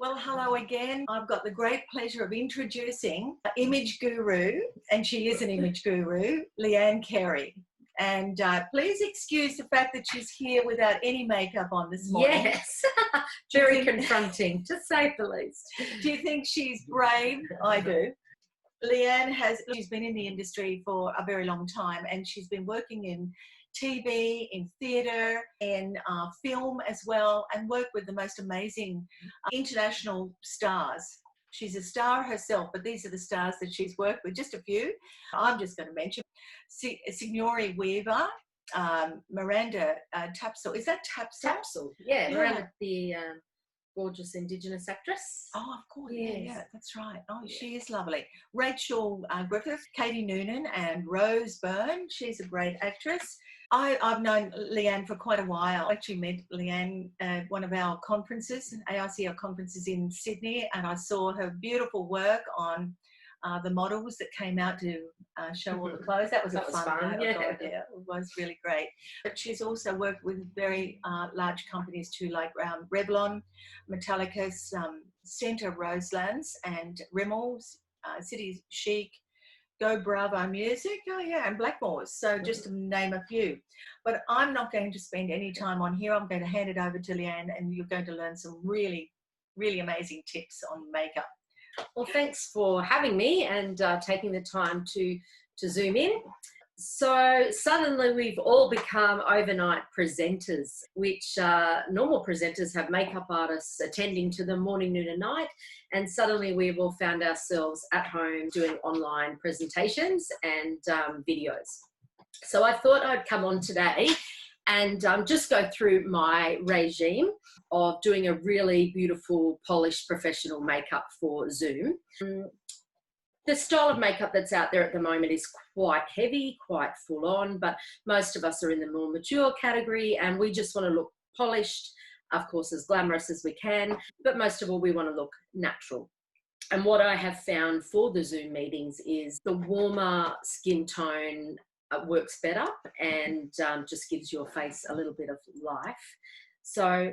Well, hello again. I've got the great pleasure of introducing image guru, and she is an image guru, Leanne Carey. And please excuse the fact that she's here without any makeup on this morning. Yes, very confronting, to say the least. Do you think she's brave? I do. Leanne she's been in the industry for a very long time, and she's been working in TV, in theatre, in film as well, and worked with the most amazing international stars. She's a star herself, but these are the stars that she's worked with, just a few. I'm just going to mention Signori Weaver, Miranda Tapsell. Is that Tapsell? Tapsell, yeah. Miranda, the gorgeous Indigenous actress. Oh, of course, yes. yeah, that's right. Oh, yeah. She is lovely. Rachel Griffith, Katie Noonan, and Rose Byrne. She's a great actress. I've known Leanne for quite a while. I actually met Leanne at one of our conferences, AICR conferences in Sydney, and I saw her beautiful work on the models that came out to show all the clothes. That was fun. Yeah. God, yeah, it was really great. But she's also worked with very large companies too, like Revlon, Metallicus, Centre Roselands, and Rimmels, City Chic, Go Bravo Music, oh yeah, and Blackmore's, so just to name a few. But I'm not going to spend any time on here. I'm going to hand it over to Leanne, and you're going to learn some really, really amazing tips on makeup. Well, thanks for having me and taking the time to zoom in. So suddenly we've all become overnight presenters, which normal presenters have makeup artists attending to them morning, noon and night. And suddenly we've all found ourselves at home doing online presentations and videos. So I thought I'd come on today and just go through my regime of doing a really beautiful, polished, professional makeup for Zoom. The style of makeup that's out there at the moment is quite heavy, quite full on, but most of us are in the more mature category and we just want to look polished, of course, as glamorous as we can, but most of all, we want to look natural. And what I have found for the Zoom meetings is the warmer skin tone works better and just gives your face a little bit of life. So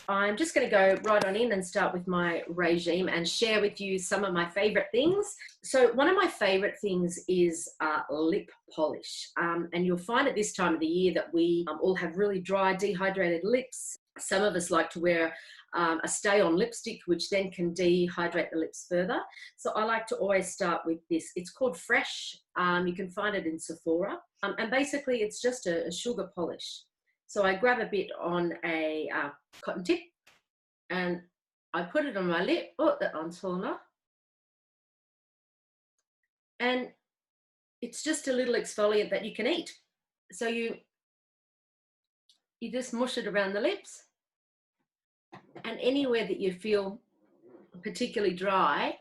I'm just going to go right on in and start with my regime and share with you some of my favorite things. So one of my favorite things is lip polish. And you'll find at this time of the year that we all have really dry, dehydrated lips. Some of us like to wear a stay-on lipstick, which then can dehydrate the lips further. So I like to always start with this. It's called Fresh. You can find it in Sephora. And basically it's just a sugar polish. So I grab a bit on a cotton tip and I put it on my lip. Oh, that one's fallen off. And it's just a little exfoliant that you can eat. So you just mush it around the lips, and anywhere that you feel particularly dry,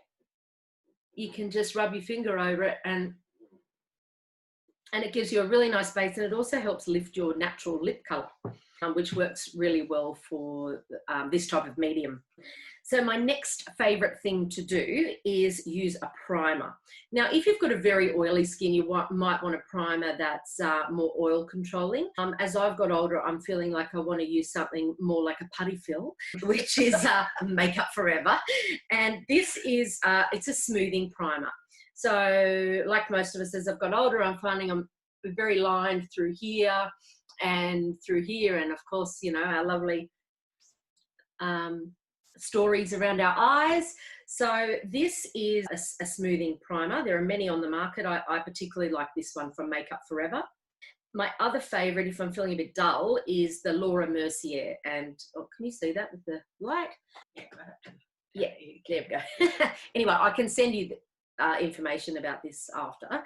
you can just rub your finger over it and it gives you a really nice base, and it also helps lift your natural lip colour, which works really well for this type of medium. So my next favourite thing to do is use a primer. Now, if you've got a very oily skin, you might want a primer that's more oil controlling. As I've got older, I'm feeling like I want to use something more like a putty fill, which is Makeup Forever. And this is, it's a smoothing primer. So like most of us, as I've got older, I'm finding I'm very lined through here and through here. And of course, you know, our lovely stories around our eyes. So this is a smoothing primer. There are many on the market. I particularly like this one from Makeup Forever. My other favourite, if I'm feeling a bit dull, is the Laura Mercier. And oh, can you see that with the light? Yeah, there we go. Anyway, I can send you information about this after.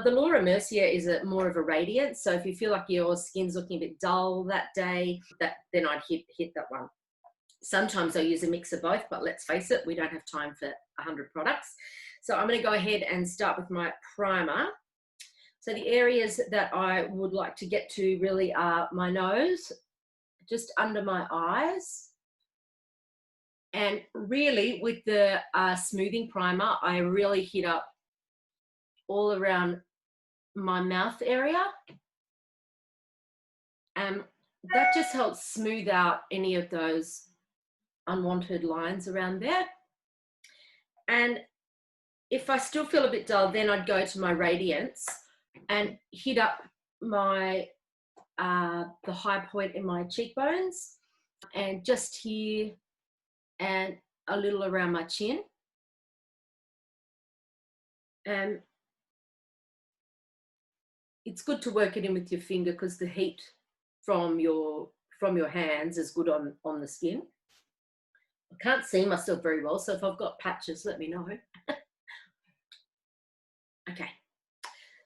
The Laura Mercier is more of a radiant, so if you feel like your skin's looking a bit dull that day, then I'd hit that one. Sometimes I use a mix of both, but let's face it, we don't have time for 100 products. So I'm going to go ahead and start with my primer. So the areas that I would like to get to really are my nose, just under my eyes. And really with the smoothing primer, I really hit up all around my mouth area. And that just helps smooth out any of those unwanted lines around there. And if I still feel a bit dull, then I'd go to my Radiance and hit up my the high point in my cheekbones, and just here and a little around my chin. And it's good to work it in with your finger because the heat from your hands is good on the skin. I can't see myself very well, so if I've got patches, let me know. Okay,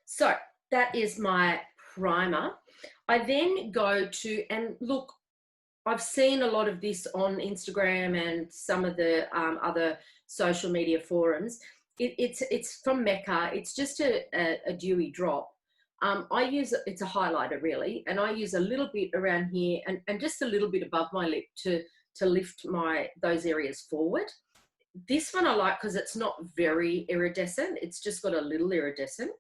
so that is my primer. I then go to, and look, I've seen a lot of this on Instagram and some of the other social media forums. It's from Mecca. It's just a dewy drop. I use, it's a highlighter really, and I use a little bit around here and just a little bit above my lip to lift those areas forward. This one I like because it's not very iridescent. It's just got a little iridescent.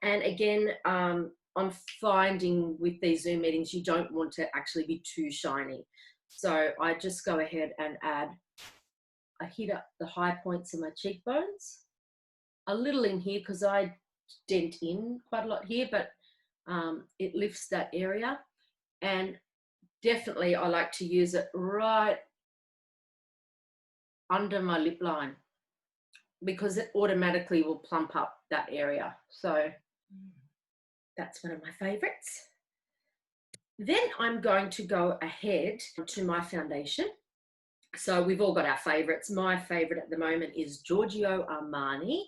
And again, I'm finding with these Zoom meetings, you don't want to actually be too shiny. So I just go ahead and I hit up the high points of my cheekbones, a little in here because I dent in quite a lot here, but it lifts that area. And definitely I like to use it right under my lip line because it automatically will plump up that area. So that's one of my favorites. Then I'm going to go ahead to my foundation. So we've all got our favorites. My favorite at the moment is Giorgio Armani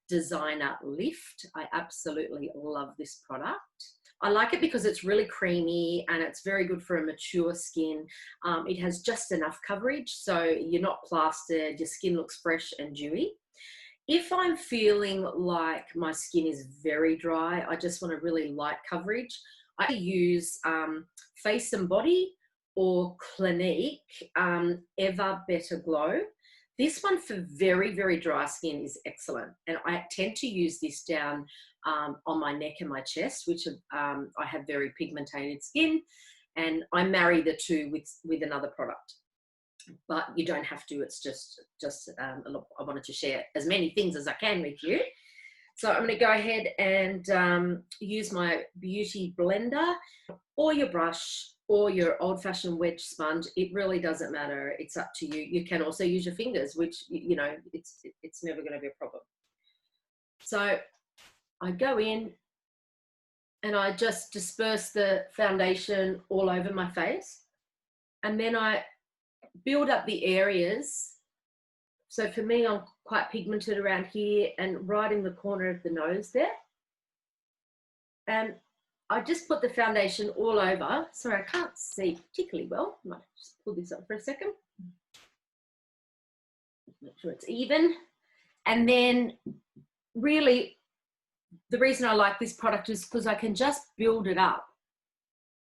Designer Lift. I absolutely love this product. I like it because it's really creamy and it's very good for a mature skin. It has just enough coverage, so you're not plastered, your skin looks fresh and dewy. If I'm feeling like my skin is very dry, I just want a really light coverage, I use Face and Body or Clinique Ever Better Glow. This one for very, very dry skin is excellent. And I tend to use this down on my neck and my chest, which I have very pigmented skin, and I marry the two with another product. But you don't have to, it's just look, I wanted to share as many things as I can with you. So I'm going to go ahead and use my beauty blender or your brush or your old-fashioned wedge sponge. It really doesn't matter. It's up to you. You can also use your fingers, which, you know, it's never going to be a problem. So I go in and I just disperse the foundation all over my face. And then I build up the areas. So for me, I'm quite pigmented around here and right in the corner of the nose there. And I just put the foundation all over. Sorry, I can't see particularly well. I might just pull this up for a second. Make sure it's even. And then really, the reason I like this product is because I can just build it up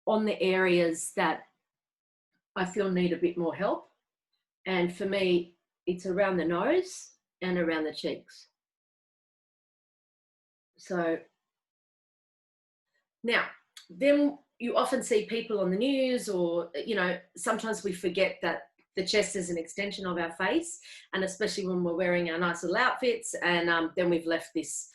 on the areas that I feel need a bit more help. And for me, it's around the nose and around the cheeks. So now, then you often see people on the news, or, you know, sometimes we forget that the chest is an extension of our face, and especially when we're wearing our nice little outfits, and then we've left this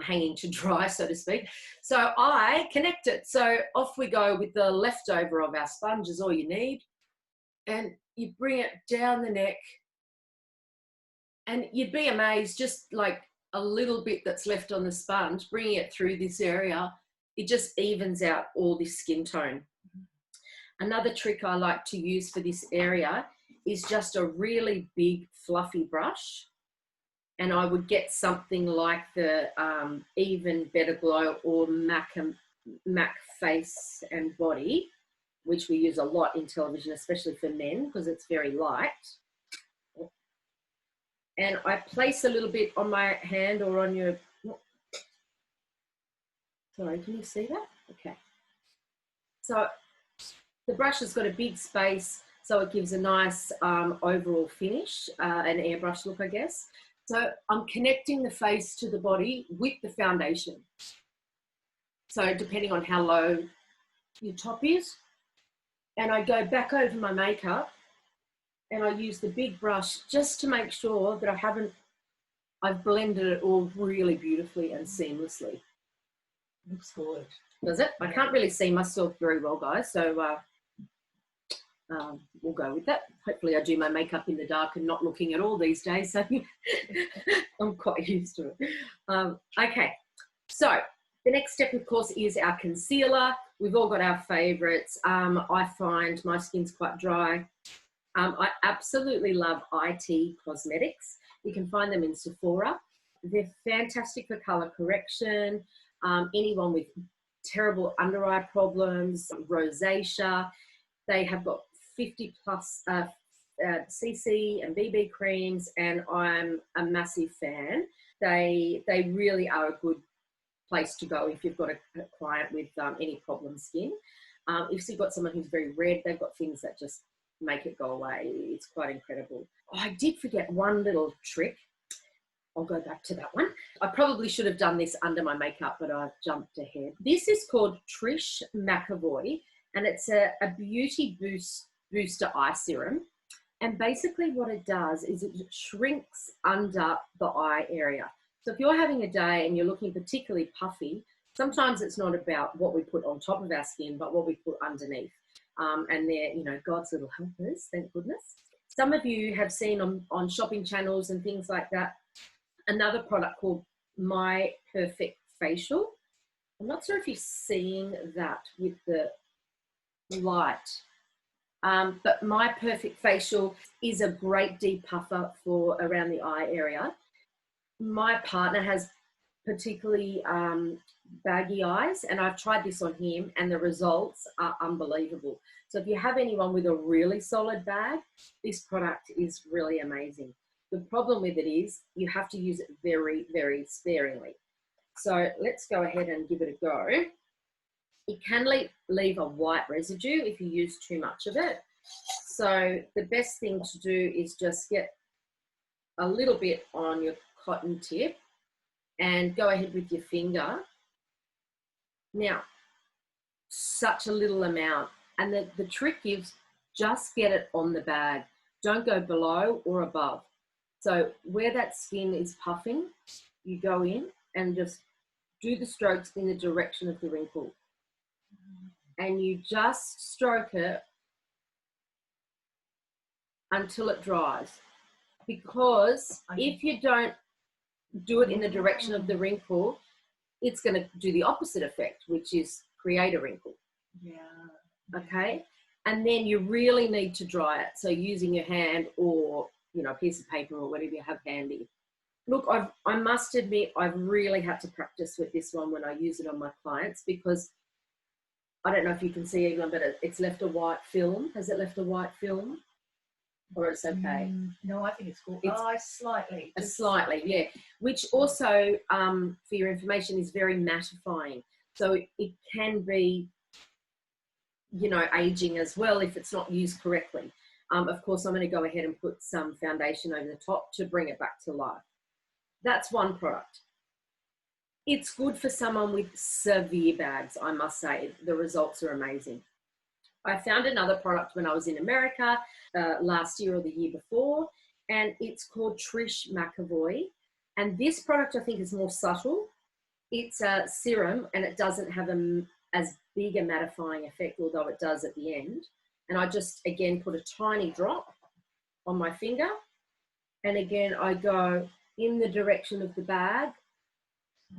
hanging to dry, so to speak. So I connect it. So off we go with the leftover of our sponge is all you need. And you bring it down the neck, and you'd be amazed, just like a little bit that's left on the sponge, bringing it through this area, it just evens out all this skin tone. Another trick I like to use for this area is just a really big fluffy brush. And I would get something like the Even Better Glow or MAC Face and Body, which we use a lot in television, especially for men, because it's very light. And I place a little bit on my hand or on your, sorry, can you see that? Okay. So the brush has got a big space, so it gives a nice overall finish, an airbrush look, I guess. So I'm connecting the face to the body with the foundation. So depending on how low your top is, and I go back over my makeup and I use the big brush just to make sure that I've blended it all really beautifully and seamlessly. Looks good. Does it? I can't really see myself very well, guys, so we'll go with that. Hopefully I do my makeup in the dark and not looking at all these days, so I'm quite used to it. Okay, so the next step, of course, is our concealer. We've all got our favourites. I find my skin's quite dry. I absolutely love IT Cosmetics. You can find them in Sephora. They're fantastic for colour correction. Anyone with terrible under eye problems, rosacea, they have got 50 plus CC and BB creams, and I'm a massive fan. They really are a good place to go if you've got a client with any problem skin. If you've got someone who's very red, they've got things that just make it go away. It's quite incredible. Oh, I did forget one little trick. I'll go back to that one. I probably should have done this under my makeup, but I've jumped ahead. This is called Trish McAvoy, and it's a beauty booster eye serum. And basically what it does is it shrinks under the eye area. So if you're having a day and you're looking particularly puffy, sometimes it's not about what we put on top of our skin, but what we put underneath. And they're, you know, God's little helpers, thank goodness. Some of you have seen on shopping channels and things like that, another product called My Perfect Facial. I'm not sure if you're seeing that with the light, but My Perfect Facial is a great depuffer for around the eye area. My partner has particularly baggy eyes, and I've tried this on him and the results are unbelievable. So if you have anyone with a really solid bag, this product is really amazing. The problem with it is you have to use it very, very sparingly. So let's go ahead and give it a go. It can leave a white residue if you use too much of it. So the best thing to do is just get a little bit on your cotton tip and go ahead with your finger. Now, such a little amount. And the trick is just get it on the bag. Don't go below or above. So where that skin is puffing, you go in and just do the strokes in the direction of the wrinkle. And you just stroke it until it dries. Because if you don't do it in the direction of the wrinkle, it's going to do the opposite effect, which is create a wrinkle. Yeah. Okay? And then you really need to dry it. So using your hand or, you know, a piece of paper or whatever you have handy. Look, I must admit, I've really had to practice with this one when I use it on my clients, because I don't know if you can see even, but it's left a white film. Has it left a white film? Or it's okay? No, I think it's cool. Slightly. Slightly, yeah. Which also, for your information, is very mattifying. So it can be, you know, aging as well if it's not used correctly. Of course, I'm going to go ahead and put some foundation over the top to bring it back to life. That's one product. It's good for someone with severe bags, I must say. The results are amazing. I found another product when I was in America last year or the year before, and it's called Trish McAvoy. And this product, I think, is more subtle. It's a serum, and it doesn't have as big a mattifying effect, although it does at the end. And I just, again, put a tiny drop on my finger. And again, I go in the direction of the bag.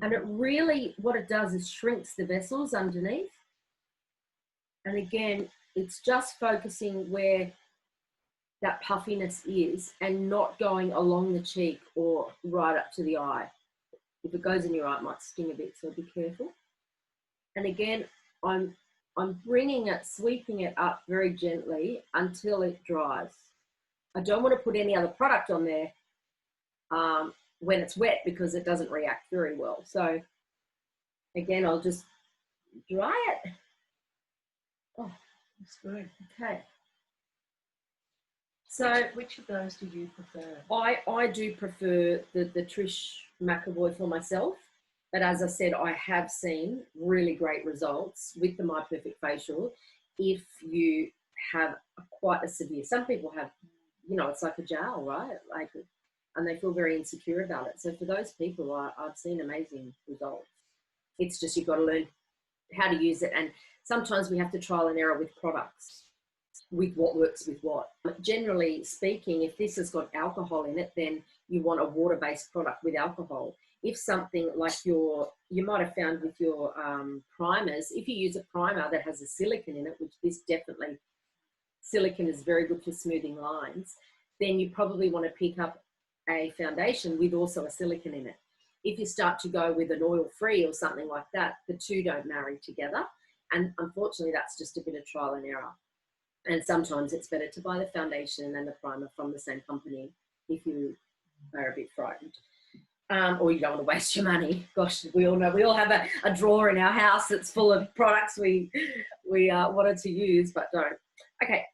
And it really, what it does is shrinks the vessels underneath. And again, it's just focusing where that puffiness is and not going along the cheek or right up to the eye. If it goes in your eye, it might sting a bit, so be careful. And again, I'm bringing it, sweeping it up very gently until it dries. I don't want to put any other product on there when it's wet, because it doesn't react very well. So again, I'll just dry it. Oh, that's good. Okay. So which of those do you prefer? I do prefer the Trish McAvoy for myself. But as I said, I have seen really great results with the My Perfect Facial if you have quite a severe, some people have you know, it's like a gel, right? Like, and they feel very insecure about it. So for those people, I've seen amazing results. It's just you've got to learn how to use it, and sometimes we have to trial and error with products, with what works with what. Generally speaking, if this has got alcohol in it, then you want a water-based product with alcohol. If something like you might have found with your primers, if you use a primer that has a silicone in it, which this definitely, silicone is very good for smoothing lines, then you probably want to pick up a foundation with also a silicone in it. If you start to go with an oil-free or something like that, the two don't marry together. And unfortunately, that's just a bit of trial and error. And sometimes it's better to buy the foundation and the primer from the same company if you are a bit frightened. Or you don't want to waste your money. Gosh, we all know, we all have a drawer in our house that's full of products we wanted to use but don't. Okay,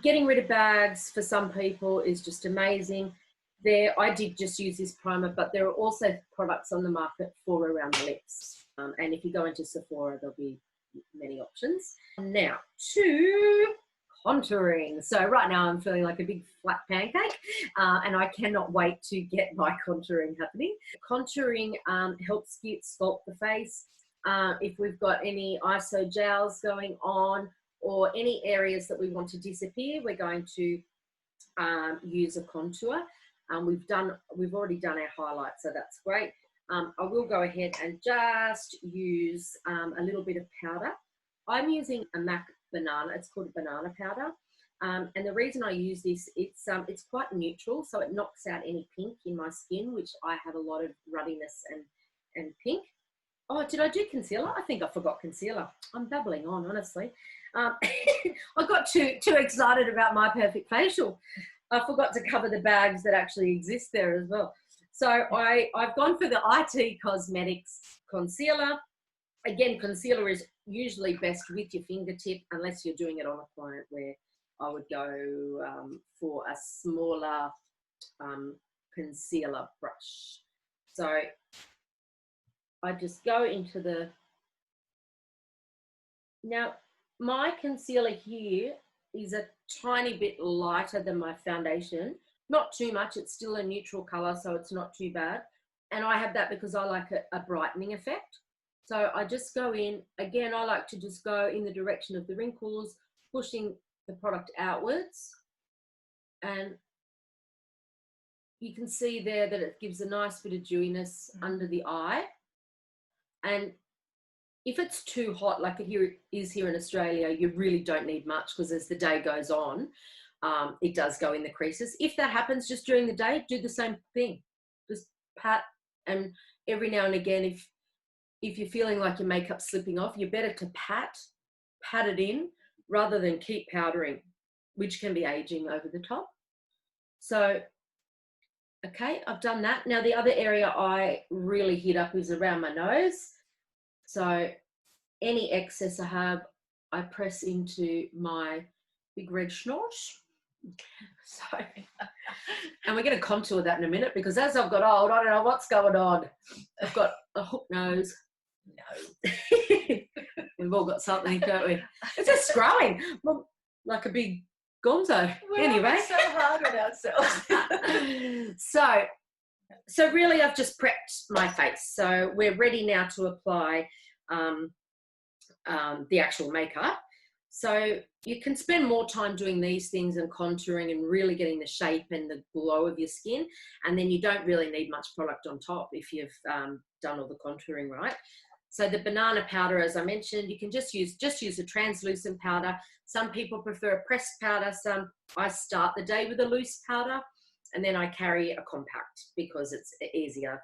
getting rid of bags for some people is just amazing. I did just use this primer, but there are also products on the market for around the lips. And if you go into Sephora, there'll be many options. Now to contouring. So right now I'm feeling like a big flat pancake, and I cannot wait to get my contouring happening. Contouring helps sculpt the face. If we've got any ISO gels going on or any areas that we want to disappear, we're going to use a contour. We've already done our highlights, so that's great. I will go ahead and just use a little bit of powder. I'm using a MAC banana. It's called a banana powder. And the reason I use this, it's quite neutral, so it knocks out any pink in my skin, which I have a lot of ruddiness and pink. Oh, did I do concealer? I think I forgot concealer. I'm babbling on, honestly. I got too excited about my perfect facial. I forgot to cover the bags that actually exist there as well. So I've gone for the IT Cosmetics concealer. Again, concealer is usually best with your fingertip, unless you're doing it on a client, where I would go for a smaller concealer brush. So I just go into now my concealer here is a tiny bit lighter than my foundation. Not too much, it's still a neutral color, so it's not too bad. And I have that because I like a brightening effect. So I just go in, again, I like to just go in the direction of the wrinkles, pushing the product outwards. And you can see there that it gives a nice bit of dewiness under the eye. And if it's too hot, like it is here in Australia, you really don't need much, because as the day goes on, it does go in the creases. If that happens just during the day, do the same thing. Just pat, and every now and again, if you're feeling like your makeup's slipping off, you're better to pat it in rather than keep powdering, which can be aging over the top. So, okay, I've done that. Now the other area I really hit up is around my nose. So any excess I have, I press into my big red schnoz. So, and we're going to contour that in a minute, because as I've got old, I don't know what's going on. I've got a hook nose. No. We've all got something, don't we? It's just growing like a big gonzo. We're anyway, so hard on ourselves. So really, I've just prepped my face. So we're ready now to apply the actual makeup. So you can spend more time doing these things and contouring and really getting the shape and the glow of your skin, and then you don't really need much product on top if you've done all the contouring right. So the banana powder, as I mentioned, you can just use a translucent powder. Some people prefer a pressed powder. I start the day with a loose powder, and then I carry a compact because it's easier.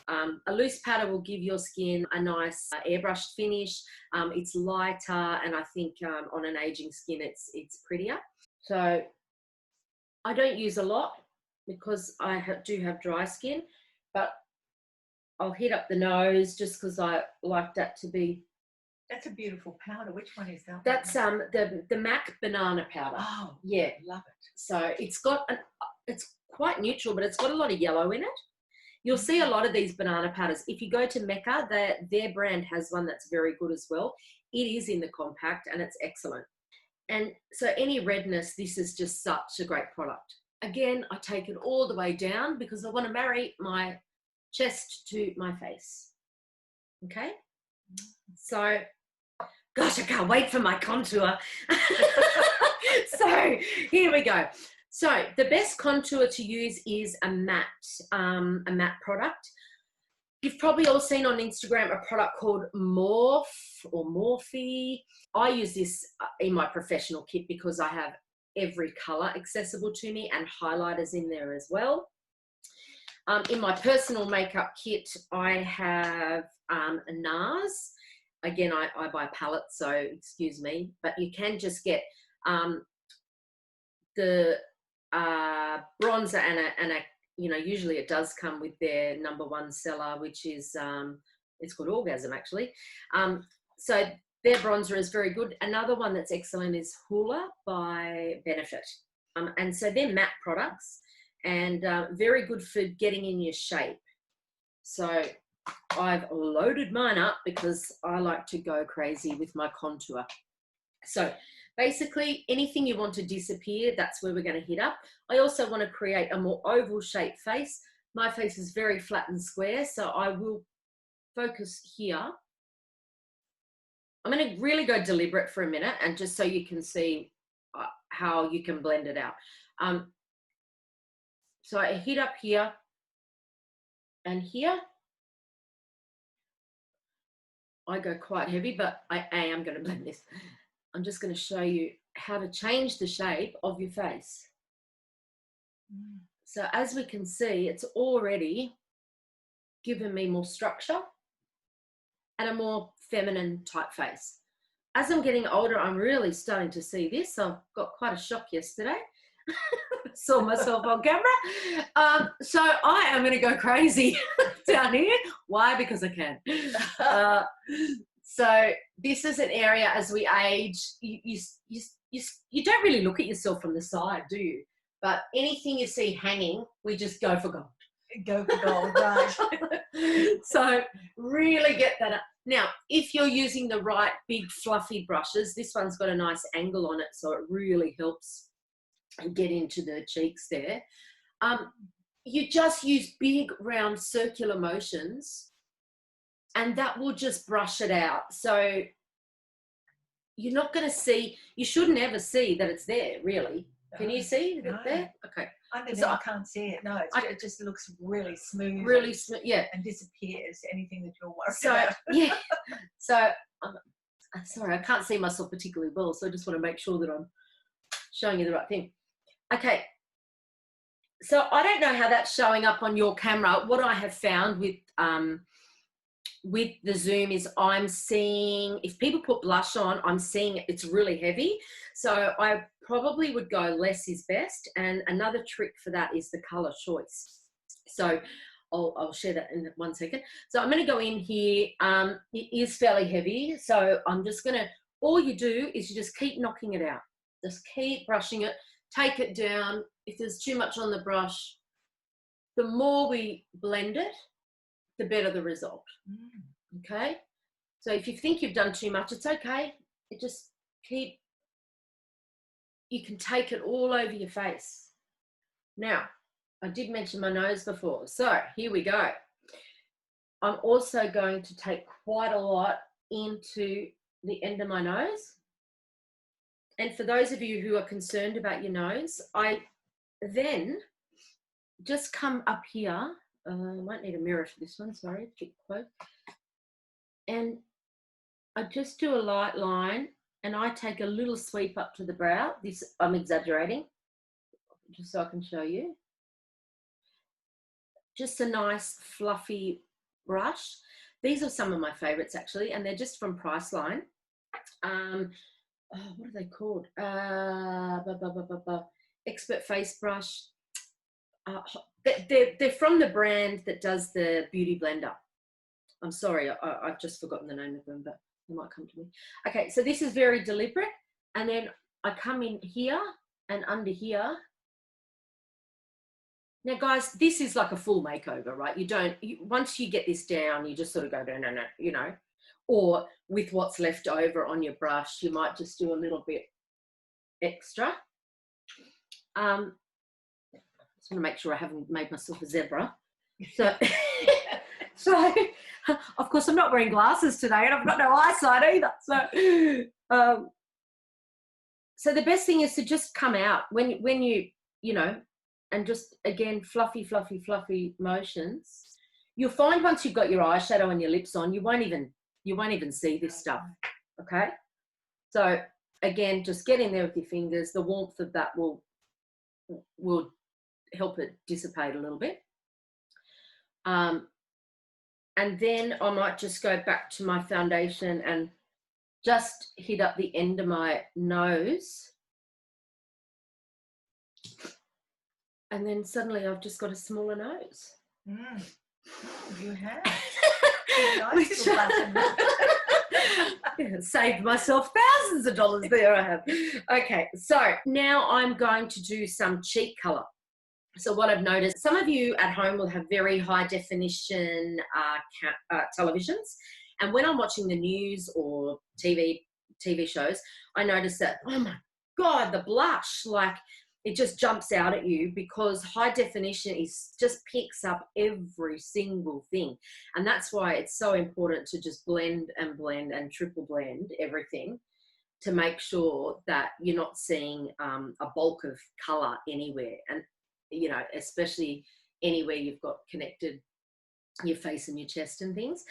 A loose powder will give your skin a nice airbrushed finish. It's lighter, and I think on an aging skin it's prettier. So I don't use a lot because I do have dry skin, but I'll hit up the nose just because I like that to be. That's a beautiful powder. Which one is that? That's the MAC banana powder. Oh, yeah, love it. So it's quite neutral, but it's got a lot of yellow in it. You'll see a lot of these banana powders. If you go to Mecca, their brand has one that's very good as well. It is in the compact and it's excellent. And so any redness, this is just such a great product. Again, I take it all the way down because I want to marry my chest to my face. Okay? So, gosh, I can't wait for my contour. So here we go. So the best contour to use is a matte product. You've probably all seen on Instagram a product called Morphe or Morphe. I use this in my professional kit because I have every color accessible to me and highlighters in there as well. In my personal makeup kit, I have a NARS. Again, I buy palettes, so excuse me, but you can just get the bronzer and a, you know, usually it does come with their #1 seller, which is, it's called Orgasm actually. So their bronzer is very good. Another one that's excellent is Hoola by Benefit. And so they're matte products and very good for getting in your shape. So I've loaded mine up because I like to go crazy with my contour. So basically anything you want to disappear, that's where we're going to hit up. I also want to create a more oval shaped face. My face is very flat and square, so I will focus here. I'm going to really go deliberate for a minute and just so you can see how you can blend it out. So I hit up here and here. I go quite heavy, but I am going to blend this. I'm just going to show you how to change the shape of your face. So as we can see, it's already given me more structure and a more feminine type face. As I'm getting older, I'm really starting to see this. I got quite a shock yesterday. Saw myself on camera. So I am going to go crazy down here. Why? Because I can. So this is an area as we age, you don't really look at yourself from the side, do you? But anything you see hanging, we just go for gold. Go for gold, right. So really get that up. Now, if you're using the right big fluffy brushes, this one's got a nice angle on it, so it really helps get into the cheeks there. You just use big round circular motions and that will just brush it out. So you're not going to see, you shouldn't ever see that it's there, really. Can you see it there? Okay. Underneath, I can't see it. No, it just looks really smooth. Really smooth, yeah. And disappears anything that you're worried about. Yeah. So, I'm sorry, I can't see myself particularly well, so I just want to make sure that I'm showing you the right thing. Okay. So I don't know how that's showing up on your camera. What I have found with the zoom is I'm seeing, if people put blush on, I'm seeing it's really heavy. So I probably would go less is best. And another trick for that is the color choice. So I'll share that in 1 second. So I'm going to go in here. It is fairly heavy. So I'm just going to, all you do is you just keep knocking it out. Just keep brushing it. Take it down. If there's too much on the brush, the more we blend it, the better the result. Okay? So if you think you've done too much, it's okay. It just keep, you can take it all over your face. Now, I did mention my nose before. So here we go. I'm also going to take quite a lot into the end of my nose. And for those of you who are concerned about your nose, I then just come up here. I might need a mirror for this one, sorry, keep close. And I just do a light line and I take a little sweep up to the brow. This, I'm exaggerating, just so I can show you. Just a nice fluffy brush. These are some of my favorites actually, and they're just from Priceline. What are they called? Expert Face Brush. They're from the brand that does the Beauty Blender. I'm sorry, I've just forgotten the name of them, but they might come to me. Okay, so this is very deliberate. And then I come in here and under here. Now, guys, this is like a full makeover, right? Once you get this down, you just sort of go, no, you know. Or with what's left over on your brush, you might just do a little bit extra. Just want to make sure I haven't made myself a zebra. So, so of course, I'm not wearing glasses today, and I've got no eyesight either. So the best thing is to just come out when you know, and just again fluffy motions. You'll find once you've got your eyeshadow and your lips on, you won't even see this stuff. Okay, so again, just get in there with your fingers. The warmth of that will help it dissipate a little bit. And then I might just go back to my foundation and just hit up the end of my nose. And then suddenly I've just got a smaller nose. You have. Saved myself thousands of dollars there, I have. Okay, so now I'm going to do some cheek colour. So what I've noticed, some of you at home will have very high definition televisions. And when I'm watching the news or TV shows, I notice that, oh my God, the blush, like it just jumps out at you because high definition just picks up every single thing. And that's why it's so important to just blend and triple blend everything to make sure that you're not seeing a bulk of colour anywhere. And, you know, especially anywhere you've got connected your face and your chest and things.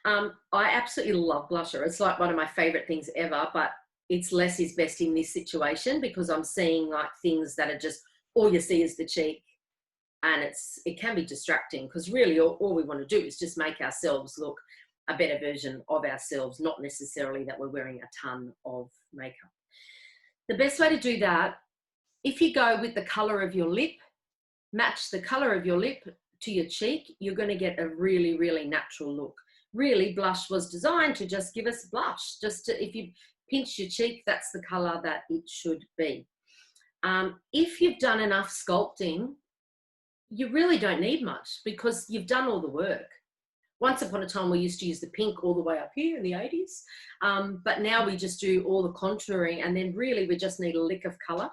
I absolutely love blusher. It's like one of my favourite things ever, but it's less is best in this situation because I'm seeing like things that are just, all you see is the cheek, and it can be distracting because really all we want to do is just make ourselves look a better version of ourselves, not necessarily that we're wearing a ton of makeup. The best way to do that, if you go with the colour of your lip, match the colour of your lip to your cheek, you're going to get a really, really natural look. Really, blush was designed to just give us blush. If you pinch your cheek, that's the colour that it should be. If you've done enough sculpting, you really don't need much because you've done all the work. Once upon a time, we used to use the pink all the way up here in the 80s. But now we just do all the contouring, and then really we just need a lick of colour.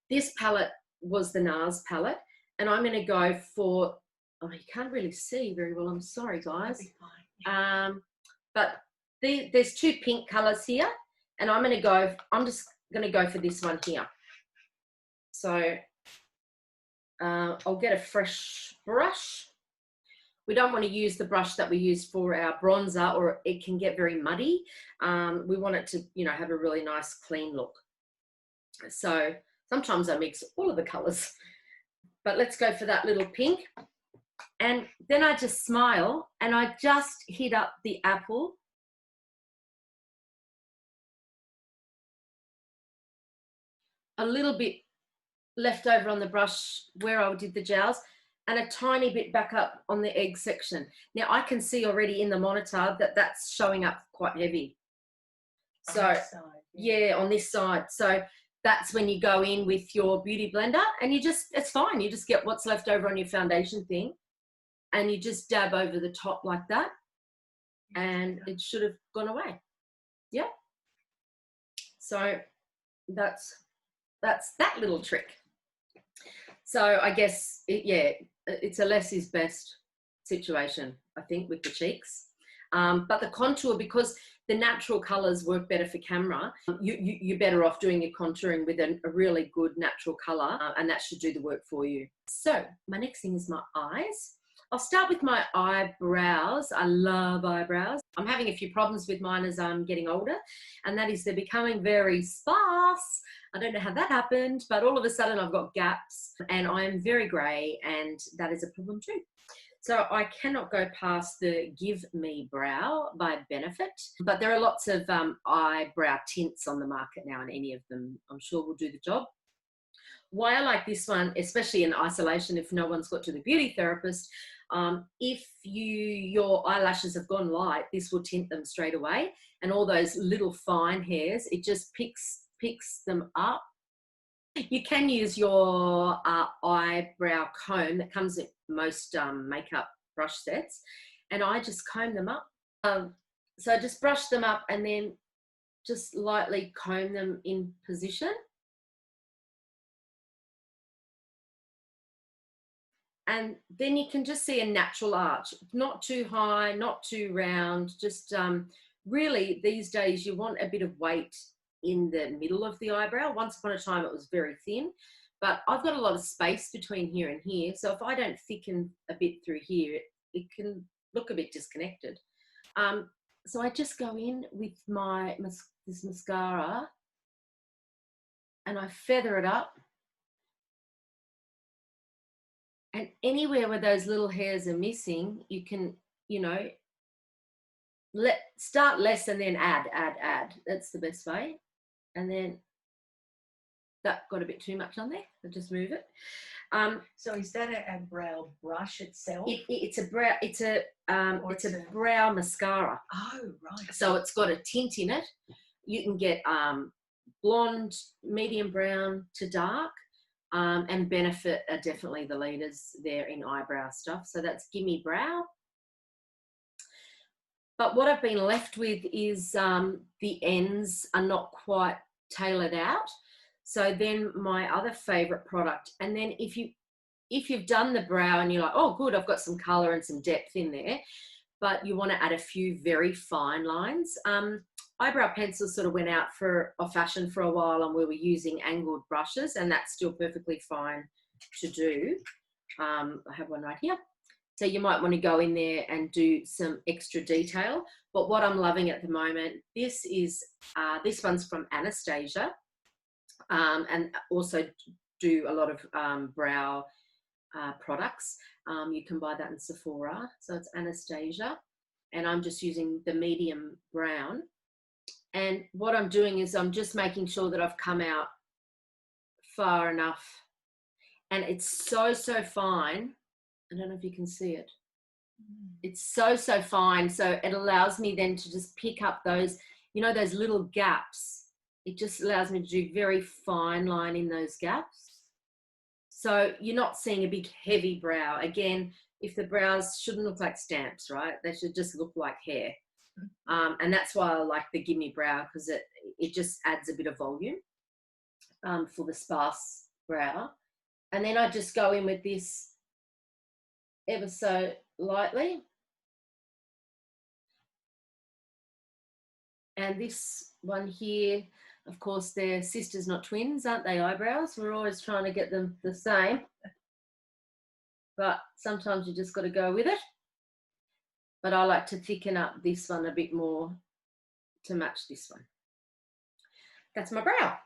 This palette was the NARS palette, and I'm going to go for, oh, you can't really see very well. I'm sorry, guys. But there's two pink colours here, and I'm just going to go for this one here. So I'll get a fresh brush. We don't want to use the brush that we use for our bronzer, or it can get very muddy. We want it to, you know, have a really nice clean look. So sometimes I mix all of the colours, but let's go for that little pink. And then I just smile and I just hit up the apple. A little bit left over on the brush where I did the jowls, and a tiny bit back up on the egg section. Now I can see already in the monitor that that's showing up quite heavy. So on this side, yeah, on this side. So that's when you go in with your beauty blender and it's fine. You just get what's left over on your foundation thing and you just dab over the top like that, and it should have gone away. Yeah. So that's that little trick. So I guess, it's a less is best situation, I think, with the cheeks. But the contour, because the natural colours work better for camera, you're better off doing your contouring with a really good natural colour, and that should do the work for you. So my next thing is my eyes. I'll start with my eyebrows. I love eyebrows. I'm having a few problems with mine as I'm getting older, and that is they're becoming very sparse. I don't know how that happened, but all of a sudden I've got gaps and I'm very grey, and that is a problem too. So I cannot go past the Give Me Brow by Benefit, but there are lots of eyebrow tints on the market now, and any of them I'm sure will do the job. Why I like this one, especially in isolation, if no one's got to the beauty therapist, if your eyelashes have gone light, this will tint them straight away, and all those little fine hairs, it just picks them up. You can use your eyebrow comb that comes with most makeup brush sets, and I just comb them up. So I just brush them up and then just lightly comb them in position. And then you can just see a natural arch, not too high, not too round, just really these days you want a bit of weight in the middle of the eyebrow. Once upon a time it was very thin, but I've got a lot of space between here and here. So if I don't thicken a bit through here, it can look a bit disconnected. So I just go in with this mascara and I feather it up. And anywhere where those little hairs are missing, you can, you know, start less and then add. That's the best way. And then that got a bit too much on there. I'll just move it. So is that a brow brush itself? It's a brow mascara. Oh, right. So it's got a tint in it. You can get blonde, medium brown to dark. And Benefit are definitely the leaders there in eyebrow stuff. So that's Gimme Brow. But what I've been left with is the ends are not quite tailored out. So then my other favorite product, and then if you've done the brow and you're like, oh good, I've got some color and some depth in there, but you want to add a few very fine lines. Eyebrow pencils sort of went out of fashion for a while, and we were using angled brushes, and that's still perfectly fine to do. I have one right here. So you might want to go in there and do some extra detail. But what I'm loving at the moment, this one's from Anastasia, and also do a lot of brow products. You can buy that in Sephora. So it's Anastasia, and I'm just using the medium brown. And what I'm doing is I'm just making sure that I've come out far enough. And it's so fine. I don't know if you can see it. It's so fine. So it allows me then to just pick up those, you know, those little gaps. It just allows me to do very fine line in those gaps. So you're not seeing a big heavy brow. Again, if the brows shouldn't look like stamps, right? They should just look like hair. And that's why I like the Gimme Brow, because it just adds a bit of volume for the sparse brow. And then I just go in with this ever so lightly. And this one here, of course, they're sisters, not twins, aren't they, eyebrows? We're always trying to get them the same. But sometimes you just got to go with it. But I like to thicken up this one a bit more to match this one. That's my brow.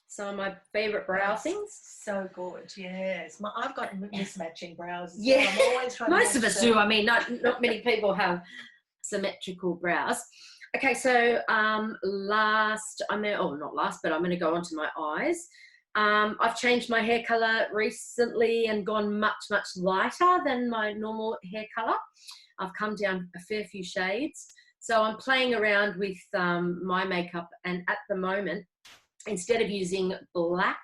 Some of my favourite brow things. So good, yes. I've got mismatching brows. Yeah, so I'm always trying most of us do. I mean, not many people have symmetrical brows. Okay, so I'm going to go on to my eyes. I've changed my hair colour recently and gone much lighter than my normal hair colour. I've come down a fair few shades. So I'm playing around with my makeup, and at the moment, instead of using black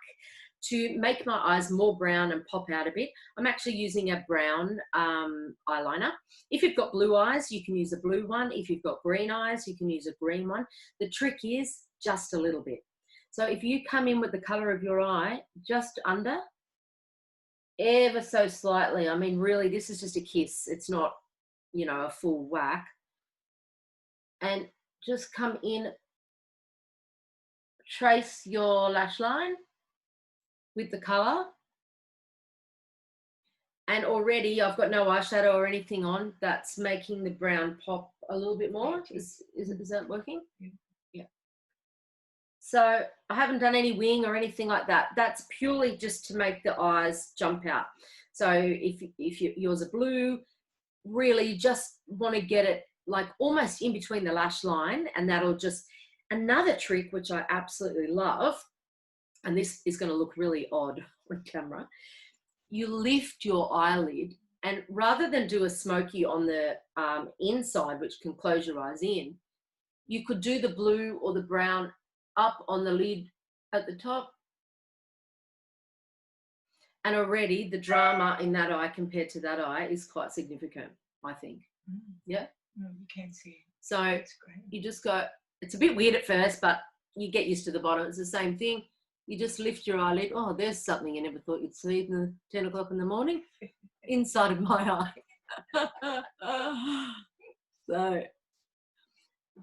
to make my eyes more brown and pop out a bit, I'm actually using a brown eyeliner. If you've got blue eyes, you can use a blue one. If you've got green eyes, you can use a green one. The trick is just a little bit. So if you come in with the colour of your eye, just under, ever so slightly, I mean, really, this is just a kiss. It's not, you know, a full whack. And just come in, trace your lash line with the colour. And already I've got no eyeshadow or anything on. That's making the brown pop a little bit more. Is that working? Yeah. So I haven't done any wing or anything like that. That's purely just to make the eyes jump out. So if yours are blue, really you just want to get it like almost in between the lash line, and that'll just, another trick which I absolutely love, and this is going to look really odd on camera, you lift your eyelid, and rather than do a smoky on the inside, which can close your eyes in, you could do the blue or the brown up on the lid at the top. And already the drama in that eye compared to that eye is quite significant, I think. Yeah? You can see. So you just go It's a bit weird at first, but you get used to the bottom. It's the same thing. You just lift your eyelid. Oh, there's something you never thought you'd see in the 10 o'clock in the morning inside of my eye. So,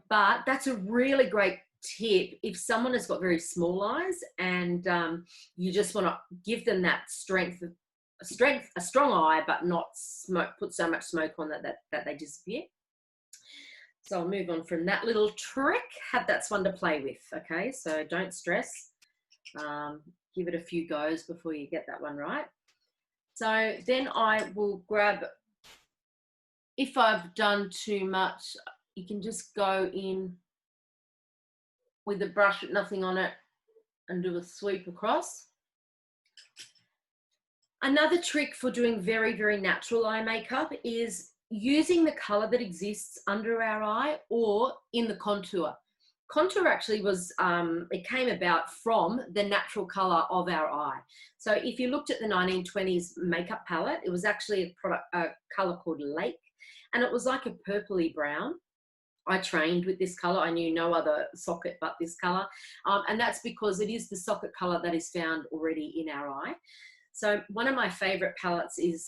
but that's a really great tip if someone has got very small eyes and you just want to give them that strength, a strong eye, but not put so much smoke on that they disappear. So I'll move on from that little trick. That's one to play with, okay? So don't stress. Give it a few goes before you get that one right. So then I will grab, if I've done too much, you can just go in with the brush with nothing on it and do a sweep across. Another trick for doing very, very natural eye makeup is using the color that exists under our eye or in the contour. Contour actually was, it came about from the natural color of our eye. So if you looked at the 1920s makeup palette, it was actually a color called Lake, and it was like a purpley brown. I trained with this color. I knew no other socket but this color. And that's because it is the socket color that is found already in our eye. So one of my favorite palettes is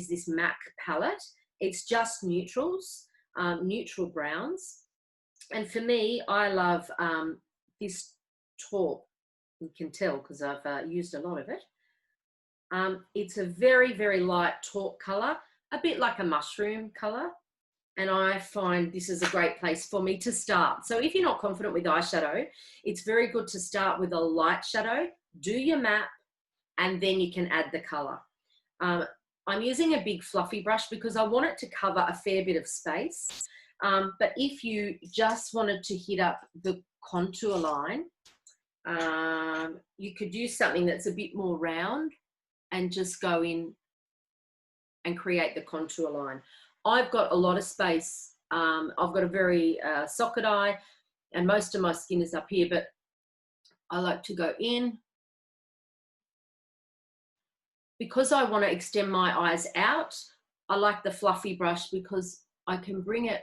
this MAC palette. It's just neutrals, neutral browns. And for me, I love this taupe. You can tell because I've used a lot of it. It's a very, very light taupe color, a bit like a mushroom color. And I find this is a great place for me to start. So if you're not confident with eyeshadow, it's very good to start with a light shadow, do your map, and then you can add the color. I'm using a big fluffy brush because I want it to cover a fair bit of space. But if you just wanted to hit up the contour line, you could use something that's a bit more round and just go in and create the contour line. I've got a lot of space. I've got a very socket eye and most of my skin is up here, but I like to go in. Because I want to extend my eyes out, I like the fluffy brush because I can bring it.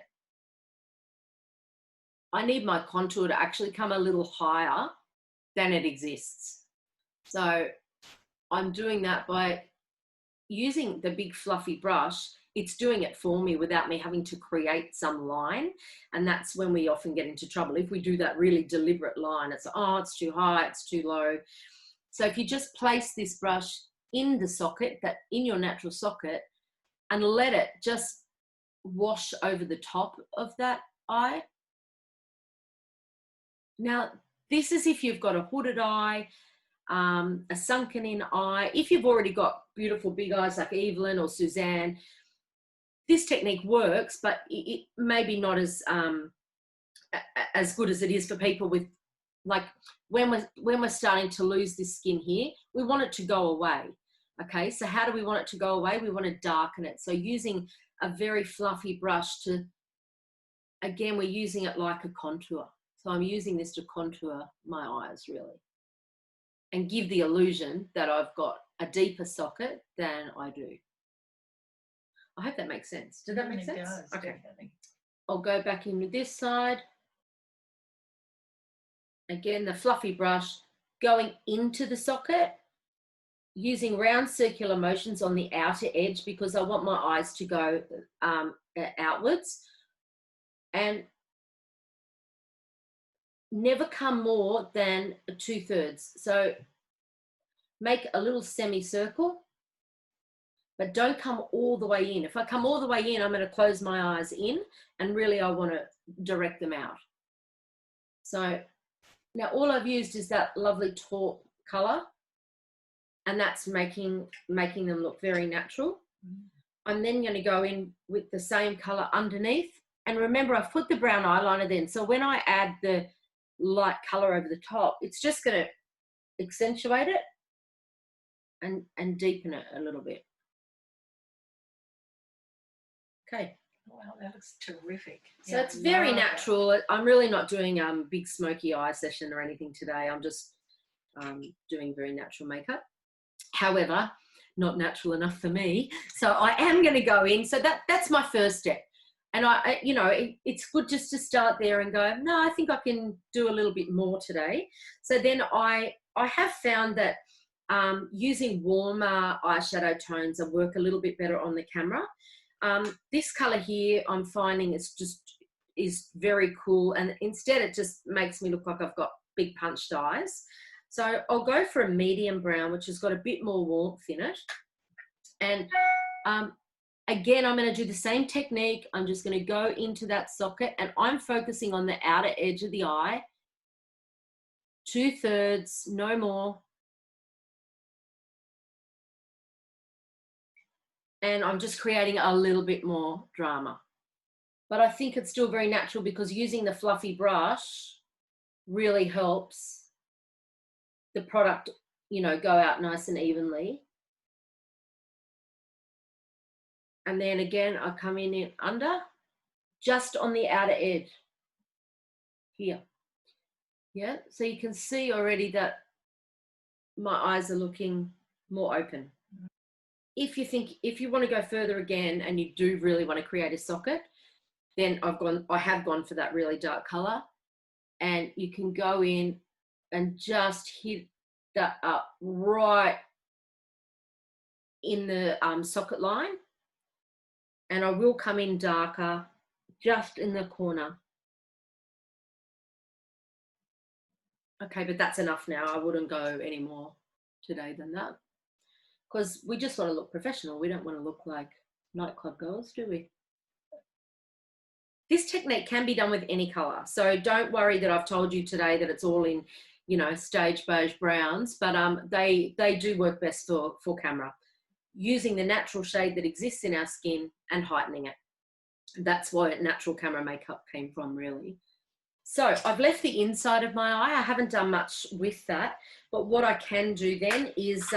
I need my contour to actually come a little higher than it exists. So I'm doing that by using the big fluffy brush. It's doing it for me without me having to create some line. And that's when we often get into trouble. If we do that really deliberate line, it's, oh, it's too high, it's too low. So if you just place this brush in the socket, that in your natural socket, and let it just wash over the top of that eye. Now, this is if you've got a hooded eye, a sunken in eye. If you've already got beautiful big eyes like Evelyn or Suzanne, this technique works, but it may be not as good as it is for people with, like, when we're starting to lose this skin here, we want it to go away. Okay, so how do we want it to go away? We want to darken it. So using a very fluffy brush to, again, we're using it like a contour. So I'm using this to contour my eyes really and give the illusion that I've got a deeper socket than I do. I hope that makes sense. Did that make sense? It does, okay. Definitely. I'll go back in with this side. Again, the fluffy brush going into the socket, using round circular motions on the outer edge because I want my eyes to go outwards, and never come more than 2/3. So make a little semicircle, but don't come all the way in. If I come all the way in, I'm going to close my eyes in, and really I want to direct them out. So now all I've used is that lovely taupe color, and that's making them look very natural. I'm then going to go in with the same color underneath. And remember, I've put the brown eyeliner then. So when I add the light color over the top, it's just going to accentuate it and deepen it a little bit. Okay. Wow, that looks terrific. So it's very natural. I'm really not doing big smoky eye session or anything today. I'm just doing very natural makeup. However, not natural enough for me. So I am going to go in. So that's my first step. And you know, it's good just to start there and go, no, I think I can do a little bit more today. So then I have found that using warmer eyeshadow tones I work a little bit better on the camera. This color here, I'm finding is very cool, and instead it just makes me look like I've got big punched eyes. So I'll go for a medium brown, which has got a bit more warmth in it. And again, I'm going to do the same technique. I'm just going to go into that socket, and I'm focusing on the outer edge of the eye. 2/3, no more. And I'm just creating a little bit more drama. But I think it's still very natural because using the fluffy brush really helps the product, you know, go out nice and evenly. And then again, I come in under, just on the outer edge here. Yeah, so you can see already that my eyes are looking more open. If you want to go further again and you do really want to create a socket, then I have gone for that really dark color, and you can go in and just hit that up right in the socket line. And I will come in darker just in the corner. Okay, but that's enough now. I wouldn't go any more today than that, because we just want to look professional. We don't want to look like nightclub girls, do we? This technique can be done with any color. So don't worry that I've told you today that it's all in, you know, stage beige browns, but they do work best for camera, using the natural shade that exists in our skin and heightening it. That's where natural camera makeup came from, really. So I've left the inside of my eye. I haven't done much with that, but what I can do then is,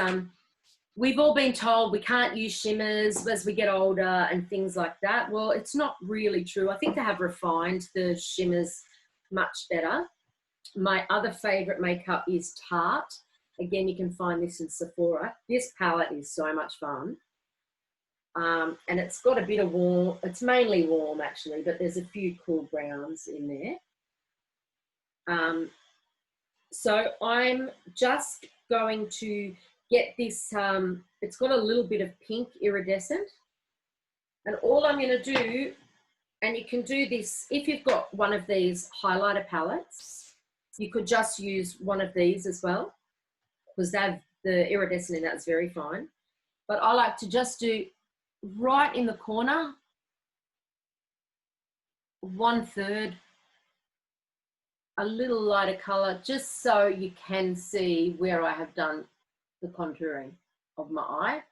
we've all been told we can't use shimmers as we get older and things like that. Well, it's not really true. I think they have refined the shimmers much better. My other favorite makeup is Tarte. Again, you can find this in Sephora. This palette is so much fun. And it's got a bit of warm, it's mainly warm actually, but there's a few cool browns in there. So I'm just going to get this, it's got a little bit of pink iridescent. And all I'm going to do, and you can do this, if you've got one of these highlighter palettes, you could just use one of these as well, because the iridescent in that is very fine. But I like to just do right in the corner, 1/3, a little lighter color, just so you can see where I have done the contouring of my eye,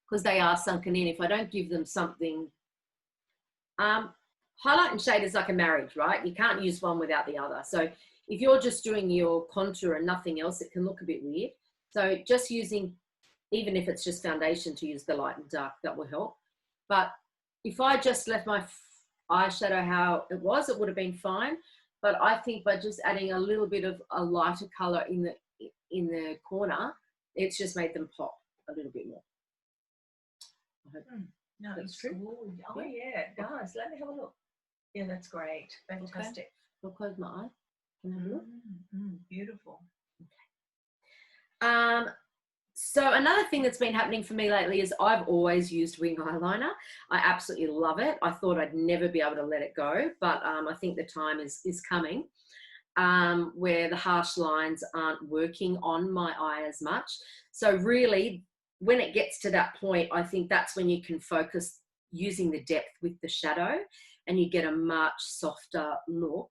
because they are sunken in. If I don't give them something, highlight and shade is like a marriage, right? You can't use one without the other. So if you're just doing your contour and nothing else, it can look a bit weird. So just using, even if it's just foundation, to use the light and dark, that will help. But if I just left my eyeshadow how it was, it would have been fine. But I think by just adding a little bit of a lighter color in the corner, it's just made them pop a little bit more. No, it's true. Oh yeah, it does. Let me have a look. Yeah, that's great. Fantastic. Okay. I'll close my eye. Can I have a look? Beautiful. Okay. So another thing that's been happening for me lately is I've always used wing eyeliner. I absolutely love it. I thought I'd never be able to let it go, but I think the time is coming where the harsh lines aren't working on my eye as much. So really, when it gets to that point, I think that's when you can focus using the depth with the shadow, and you get a much softer look.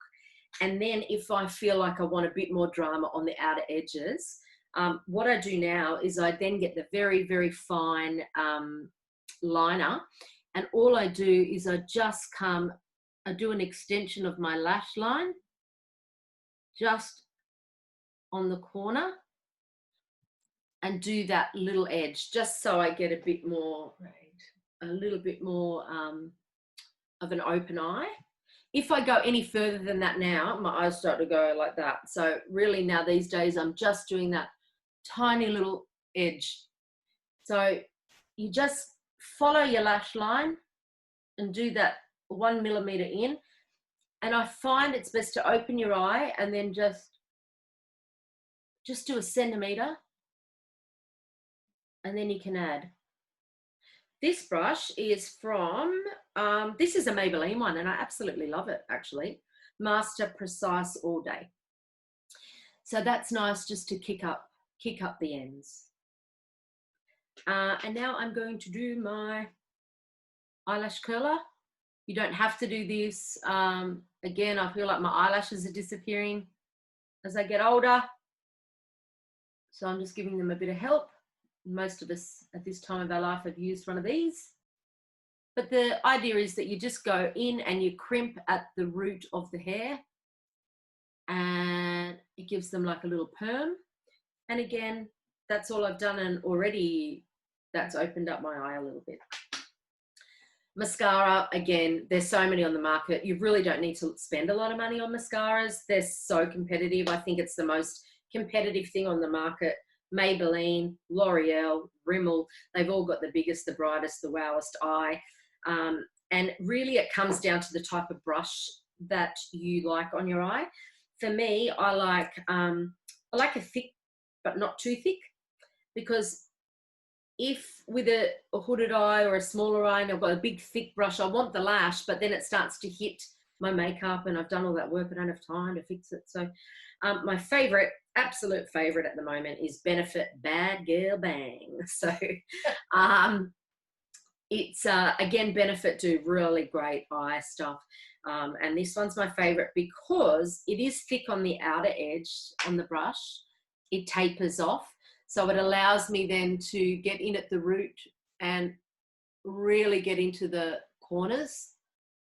And then if I feel like I want a bit more drama on the outer edges, what I do now is I then get the very, very fine liner, and all I do is I do an extension of my lash line just on the corner, and do that little edge, just so I get a bit more, a little bit more of an open eye. If I go any further than that now, my eyes start to go like that. So really now these days, I'm just doing that tiny little edge. So you just follow your lash line and do that 1 millimeter in. And I find it's best to open your eye and then just do a centimeter, and then you can add. This brush is from, this is a Maybelline one, and I absolutely love it, actually. Master Precise All Day. So that's nice just to kick up the ends. And now I'm going to do my eyelash curler. You don't have to do this. Again, I feel like my eyelashes are disappearing as I get older. So I'm just giving them a bit of help. Most of us at this time of our life have used one of these. But the idea is that you just go in and you crimp at the root of the hair, and it gives them like a little perm. And again, that's all I've done, and already that's opened up my eye a little bit. Mascara, again, there's so many on the market. You really don't need to spend a lot of money on mascaras. They're so competitive. I think it's the most competitive thing on the market. Maybelline, L'Oreal, Rimmel, they've all got the biggest, the brightest, the wowest eye. And really it comes down to the type of brush that you like on your eye. For me, I like a thick, but not too thick, because if with a hooded eye or a smaller eye and I've got a big thick brush, I want the lash, but then it starts to hit my makeup and I've done all that work, I don't have time to fix it. So my favorite, absolute favorite at the moment is Benefit Bad Girl Bang. So it's, again, Benefit do really great eye stuff. And this one's my favorite because it is thick on the outer edge on the brush. It tapers off. So it allows me then to get in at the root and really get into the corners.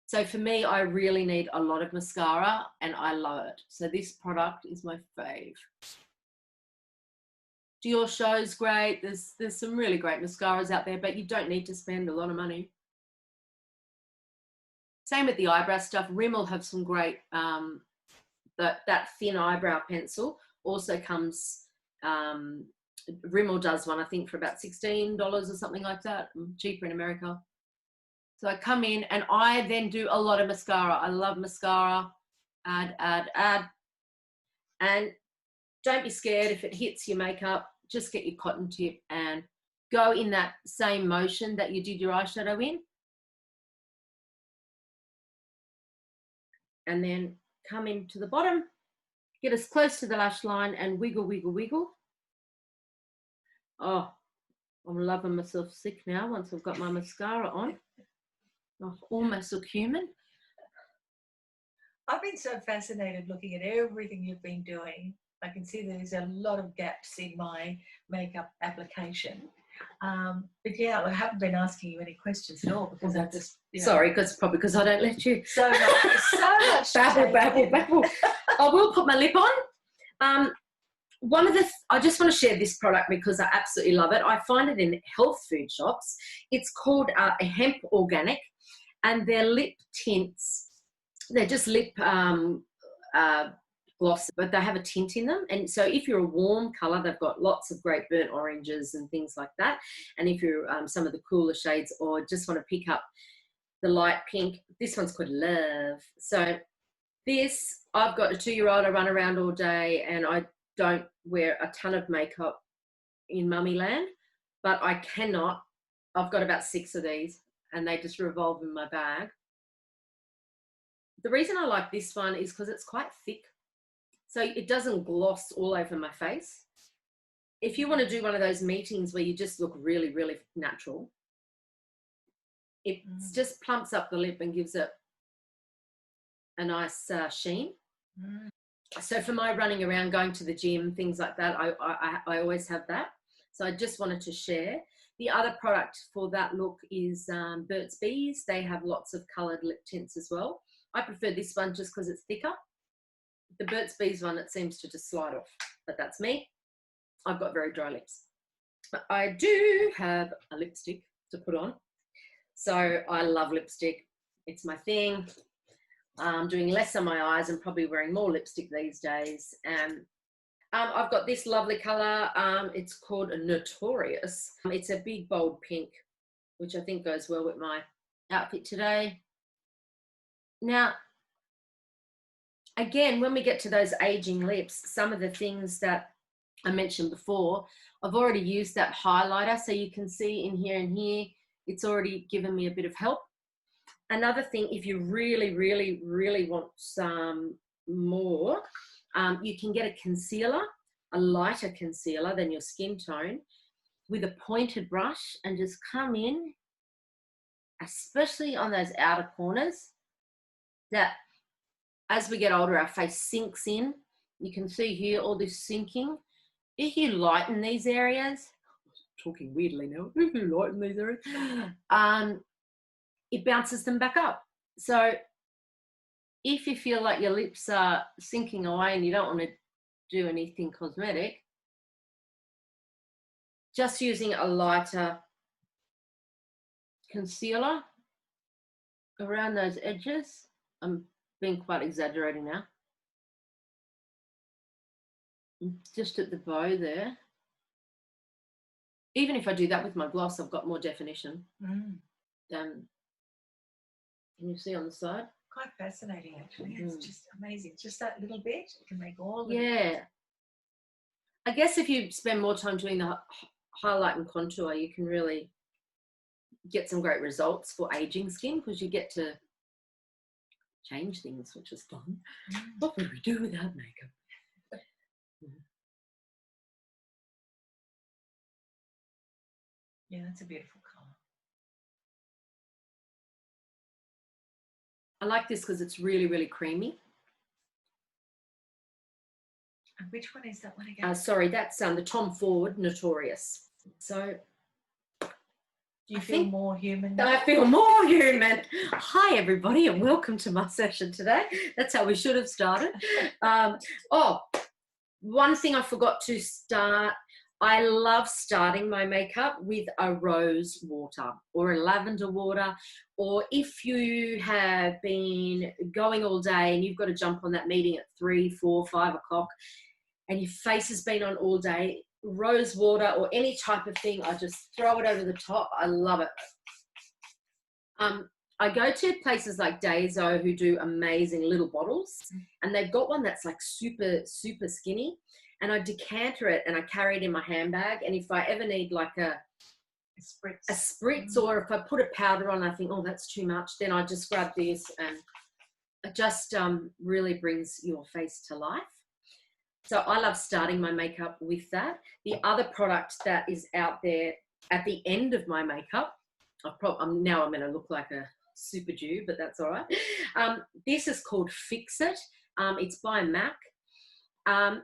So for me, I really need a lot of mascara and I love it. So this product is my fave. Dior Show's great. There's some really great mascaras out there, but you don't need to spend a lot of money. Same with the eyebrow stuff. Rimmel have some great, that thin eyebrow pencil also comes, Rimmel does one, I think, for about $16 or something like that, cheaper in America. So I come in and I then do a lot of mascara. I love mascara. Add. And don't be scared if it hits your makeup. Just get your cotton tip and go in that same motion that you did your eyeshadow in. And then come into the bottom, get as close to the lash line and wiggle, wiggle, wiggle. Oh, I'm loving myself sick now once I've got my mascara on. I almost look human. I've been so fascinated looking at everything you've been doing. I can see there's a lot of gaps in my makeup application. But yeah, I haven't been asking you any questions at all because I just, sorry, because probably because I don't let you. So much. babble. I will put my lip on. I just want to share this product because I absolutely love it. I find it in health food shops. It's called a hemp organic, and they're lip tints. They're just lip gloss, but they have a tint in them. And so if you're a warm color, they've got lots of great burnt oranges and things like that. And if you're some of the cooler shades or just want to pick up the light pink, this one's called Love. So this, I've got a 2-year-old. I run around all day and I don't wear a ton of makeup in mummy land, but I cannot. I've got about 6 of these and they just revolve in my bag. The reason I like this one is because it's quite thick. So it doesn't gloss all over my face. If you want to do one of those meetings where you just look really, really natural, it just plumps up the lip and gives it a nice sheen. So for my running around, going to the gym, things like that, I always have that. So I just wanted to share. The other product for that look is Burt's Bees. They have lots of coloured lip tints as well. I prefer this one just because it's thicker. The Burt's Bees one, it seems to just slide off, but that's me. I've got very dry lips. But I do have a lipstick to put on. So I love lipstick. It's my thing. I'm doing less on my eyes and probably wearing more lipstick these days. And I've got this lovely colour. It's called Notorious. It's a big, bold pink, which I think goes well with my outfit today. Now, again, when we get to those aging lips, some of the things that I mentioned before, I've already used that highlighter. So you can see in here and here, it's already given me a bit of help. Another thing, if you really, really, really want some more, you can get a concealer, a lighter concealer than your skin tone, with a pointed brush and just come in, especially on those outer corners, that as we get older, our face sinks in. You can see here all this sinking. If you lighten these areas, talking weirdly now, if you lighten these areas, it bounces them back up. So if you feel like your lips are sinking away and you don't want to do anything cosmetic, just using a lighter concealer around those edges. I'm being quite exaggerating now. Just at the bow there. Even if I do that with my gloss, I've got more definition. Can you see on the side? Quite fascinating, actually. It's just amazing. Just that little bit, it can make all the difference. I guess if you spend more time doing the highlight and contour, you can really get some great results for aging skin, because you get to change things, which is fun. What would we do without makeup? Yeah, that's a beautiful colour. I like this because it's really, really creamy. And which one is that one again? Sorry, that's the Tom Ford Notorious. So do you feel more human now? I feel more human. Hi, everybody, and welcome to my session today. That's how we should have started. One thing I forgot to start. I love starting my makeup with a rose water or a lavender water, or if you have been going all day and you've got to jump on that meeting at 3, 4, 5 o'clock and your face has been on all day, rose water or any type of thing, I just throw it over the top. I love it. I go to places like Daiso who do amazing little bottles, and they've got one that's like super, super skinny. And I decanter it and I carry it in my handbag. And if I ever need like a spritz, or if I put a powder on, I think, oh, that's too much, then I just grab this, and it just really brings your face to life. So I love starting my makeup with that. The other product that is out there at the end of my makeup, now I'm going to look like a super Jew, but that's all right. This is called Fix It. It's by MAC.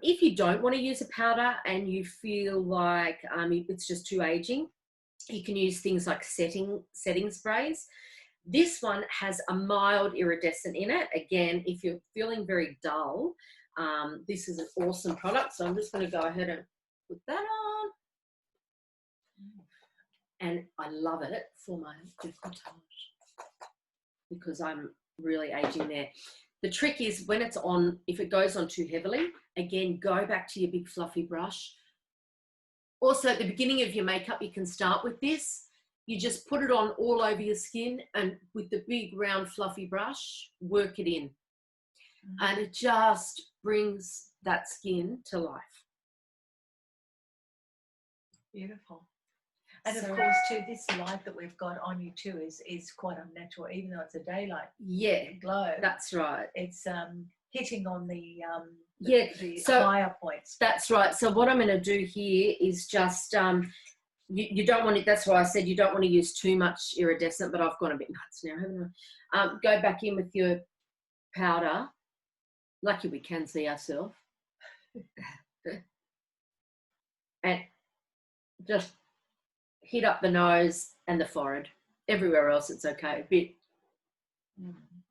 If you don't want to use a powder and you feel like it's just too aging, you can use things like setting sprays. This one has a mild iridescent in it. Again, if you're feeling very dull, this is an awesome product. So I'm just going to go ahead and put that on. And I love it for my decolletage because I'm really aging there. The trick is when it's on, if it goes on too heavily, again, go back to your big fluffy brush. Also, at the beginning of your makeup, you can start with this. You just put it on all over your skin, and with the big round fluffy brush, work it in. And it just brings that skin to life. Beautiful. And of course, too, this light that we've got on you too is quite unnatural, even though it's a daylight glow. That's right. It's hitting on the so higher points. That's right. So what I'm going to do here is just you don't want it. That's why I said you don't want to use too much iridescent. But I've gone a bit nuts now, haven't I? Go back in with your powder. Lucky we can see ourselves, and just hit up the nose and the forehead. Everywhere else it's okay. A bit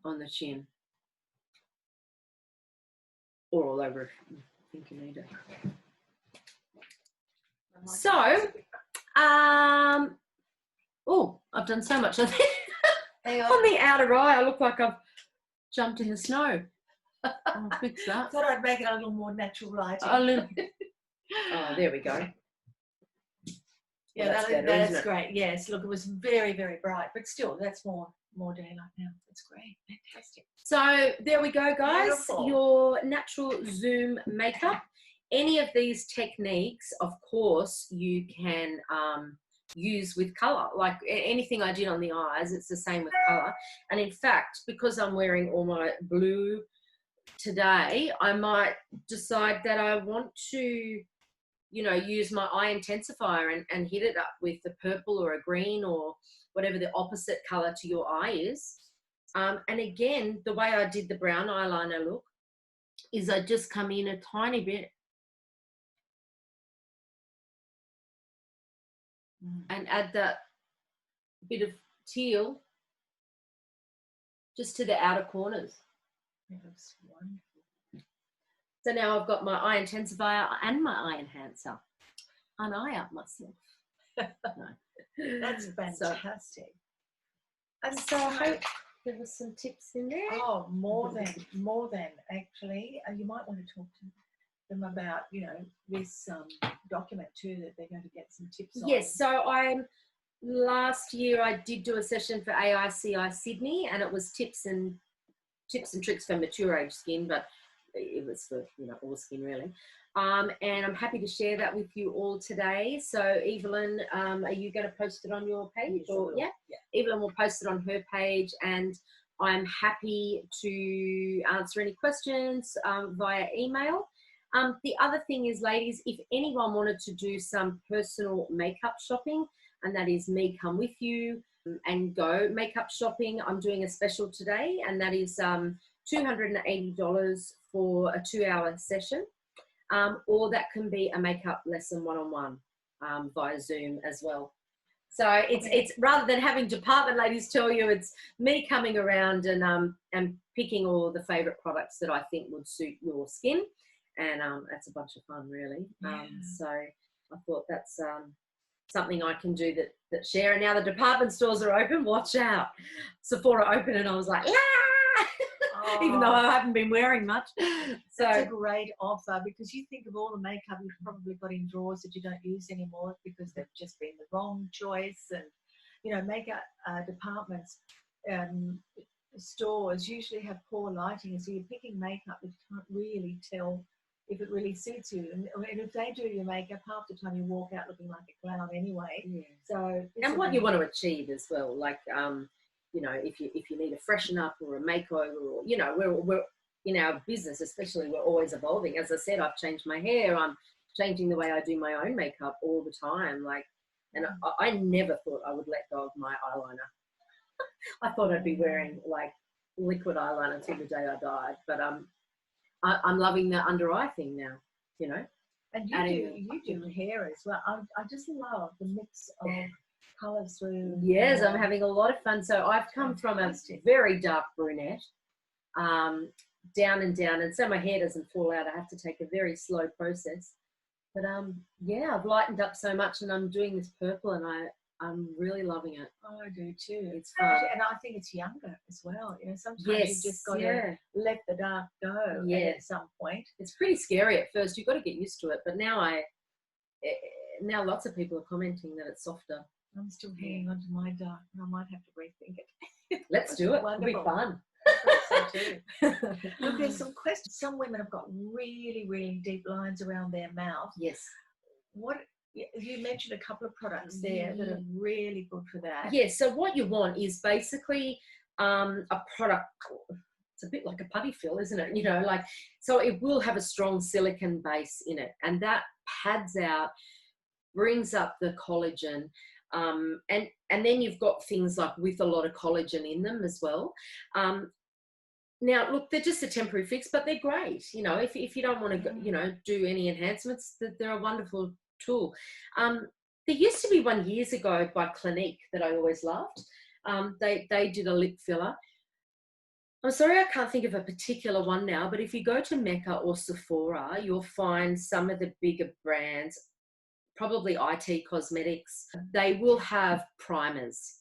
on the chin. Or all over if you think you need it. So, I've done so much. On the outer eye, I look like I've jumped in the snow. I'll fix that. Thought I'd make it a little more natural lighting. A little bit. Oh, there we go. Yeah, that's better, that's isn't it? great. Yes, look, it was very, very bright, but still, that's more daylight now. That's great. Fantastic. So there we go, guys. Beautiful. Your natural zoom makeup. Any of these techniques, of course, you can use with color. Like anything I did on the eyes, it's the same with color. And in fact, because I'm wearing all my blue today, I might decide that I want to, you know, use my eye intensifier and hit it up with a purple or a green or whatever the opposite color to your eye is. And again, the way I did the brown eyeliner look is I just come in a tiny bit and add that bit of teal just to the outer corners. That looks wonderful. So now I've got my eye intensifier and my eye enhancer. And I up myself. No. That's fantastic. And So I hope there were some tips in there. oh, more than actually. You might want to talk to them about, you know, this document too that they're going to get some tips on. Yes, so last year I did do a session for AICI Sydney, and it was tips and tricks for mature age skin, but it was for, you know, all skin really. And I'm happy to share that with you all today. So Evelyn, are you going to post it on your page? Yes, or yeah, Evelyn will post it on her page, and I'm happy to answer any questions via email. The other thing is, ladies, if anyone wanted to do some personal makeup shopping, and that is me come with you and go makeup shopping, I'm doing a special today, and that is $280 for a 2-hour session. Or that can be a makeup lesson one-on-one via Zoom as well. So it's rather than having department ladies tell you, it's me coming around and picking all the favorite products that I think would suit your skin, and that's a bunch of fun, really. Yeah. So I thought that's something I can do that share. And now the department stores are open. Watch out, Sephora open, and I was like, yeah. Even though I haven't been wearing much. So that's a great offer, because you think of all the makeup you've probably got in drawers that you don't use anymore because they've just been the wrong choice. And, you know, makeup departments, stores usually have poor lighting, so you're picking makeup that you can't really tell if it really suits you. And if they do your makeup, half the time you walk out looking like a clown anyway. Yeah. So and what you want to achieve as well, like you know, if you need a freshen up or a makeover, or, you know, we're in our business especially, we're always evolving. As I said, I've changed my hair, I'm changing the way I do my own makeup all the time, like, and I never thought I would let go of my eyeliner. I thought I'd be wearing like liquid eyeliner until the day I died, but I'm loving the under eye thing now, you know. And you do hair as well. I just love the mix of colours through. Yes, I'm having a lot of fun. So I've come from a very dark brunette, down and down, and so my hair doesn't fall out. I have to take a very slow process. But yeah, I've lightened up so much, and I'm doing this purple, and I'm really loving it. Oh, I do too. It's fun. And I think it's younger as well. You know, sometimes you've just got to let the dark go at some point. It's pretty scary at first. You've got to get used to it. But now now lots of people are commenting that it's softer. I'm still hanging on to my dark, and I might have to rethink it. Let's do it. It'll be fun. So too. Look, there's some questions. Some women have got really, really deep lines around their mouth. Yes. What you mentioned a couple of products there that are really good for that. Yes. So what you want is basically a product. It's a bit like a putty fill, isn't it? You know, like, so it will have a strong silicone base in it, and that pads out, brings up the collagen. And then you've got things like with a lot of collagen in them as well. Now, look, they're just a temporary fix, but they're great. You know, if you don't want to, you know, do any enhancements, they're a wonderful tool. There used to be one years ago by Clinique that I always loved. They did a lip filler. I'm sorry, I can't think of a particular one now, but if you go to Mecca or Sephora, you'll find some of the bigger brands, probably IT Cosmetics, they will have primers.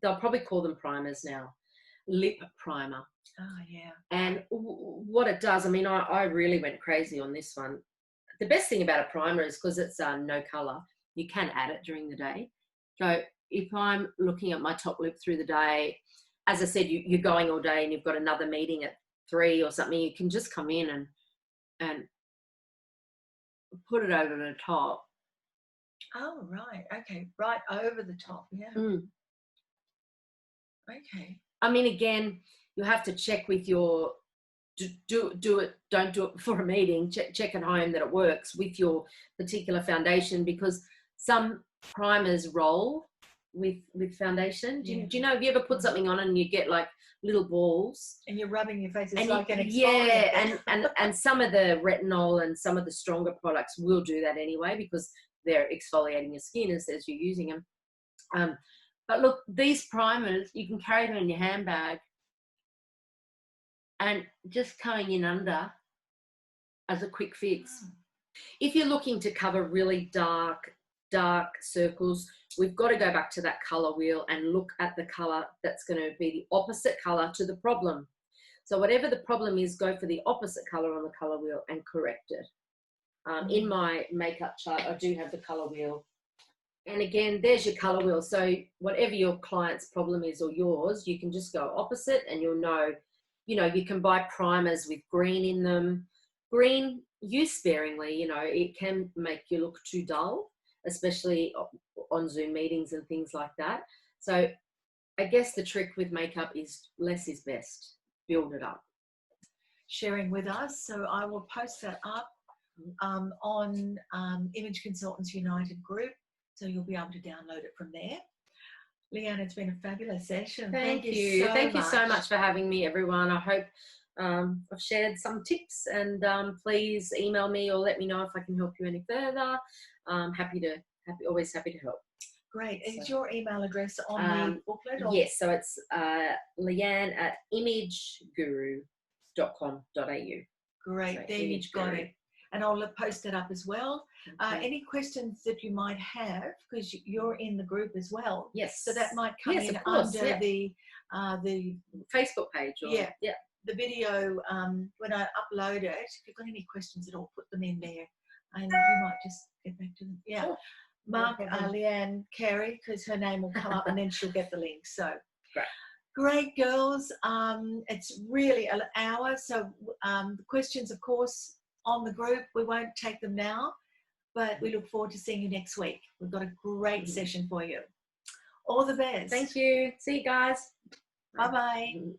They'll probably call them primers now. Lip primer. Oh, yeah. And what it does, I mean, I really went crazy on this one. The best thing about a primer is because it's no colour, You can add it during the day. So if I'm looking at my top lip through the day, as I said, you're going all day and you've got another meeting at 3 or something, you can just come in and put it over the top. Oh, right. Okay. Right over the top. Yeah. Mm. Okay. I mean, again, you have to check with your, do it, don't do it before a meeting. Check at home that it works with your particular foundation, because some primers roll with foundation. Do you know, have you ever put something on and you get like little balls? And you're rubbing your face, it's and like an exfoliant. Yeah, and some of the retinol and some of the stronger products will do that anyway, because they're exfoliating your skin as you're using them. But look, these primers, you can carry them in your handbag and just coming in under as a quick fix. If you're looking to cover really dark circles, we've got to go back to that color wheel and look at the color that's going to be the opposite color to the problem. So whatever the problem is, go for the opposite color on the color wheel and correct it. In my makeup chart, I do have the color wheel. And again, there's your color wheel. So whatever your client's problem is or yours, you can just go opposite and you'll know, you can buy primers with green in them. Green, use sparingly, it can make you look too dull, especially on Zoom meetings and things like that. So I guess the trick with makeup is less is best. Build it up. Sharing with us. So I will post that up on Image Consultants United group. So you'll be able to download it from there. Leanne, it's been a fabulous session. Thank you. Thank you so much for having me, everyone. I hope I've shared some tips, and please email me or let me know if I can help you any further. Always happy to help. Great. Is your email address on the booklet? Or? Yes, so it's leanne@imageguru.com.au. Great, so there you've got it. And I'll post it up as well. Okay. Any questions that you might have, because you're in the group as well. Yes. So that might come in course, under the Facebook page. Or, the video. When I upload it, if you've got any questions at all, put them in there, and you might just get back to them. Yeah. Sure. Mark Leanne Carey, because her name will come up and then she'll get the link. So great girls. It's really an hour. So the questions, of course, on the group, we won't take them now, but we look forward to seeing you next week. We've got a great session for you. All the best. Thank you. See you guys. Bye-bye.